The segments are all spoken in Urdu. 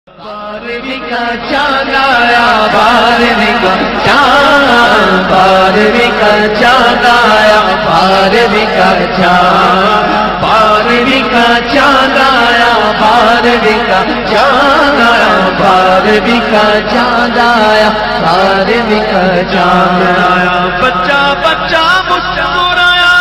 بارہویں کا چاند آیا، بارہویں کا چاند، بارہویں کا چاند آیا، بارہویں کا چاند، بارہویں کا چاند آیا، بارہویں کا چاند آیا، بارہویں کا چاند آیا، بارہویں کا چاند آیا، بچہ بچہ مسکرایا،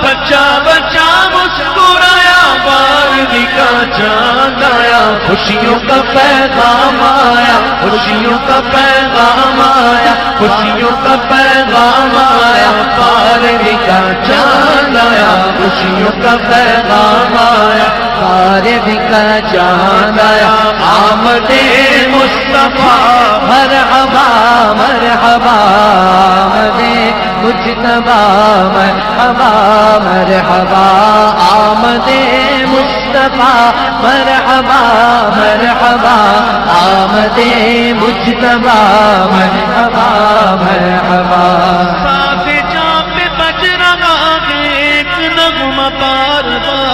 بچہ بچہ مسکرایا، بارہویں کا چاند آیا، خوشیوں کا پیغام آیا، خوشیوں کا پیغام آیا، خوشیوں کا پیغام آیا، بارہویں کا چاند آیا، خوشیوں کا پیغام آیا، بارہویں کا چاند آیا، آمد مصطفیٰ مرحبا مرحبا، آمد مجتبی مرحبا مرحبا، آمد مصطفیٰ مرحبا مرحبا، آمد مجتبی مرحبا مرحبا، ساتھ جاں پہ بج رہا ہے ایک نغمہ بار بار،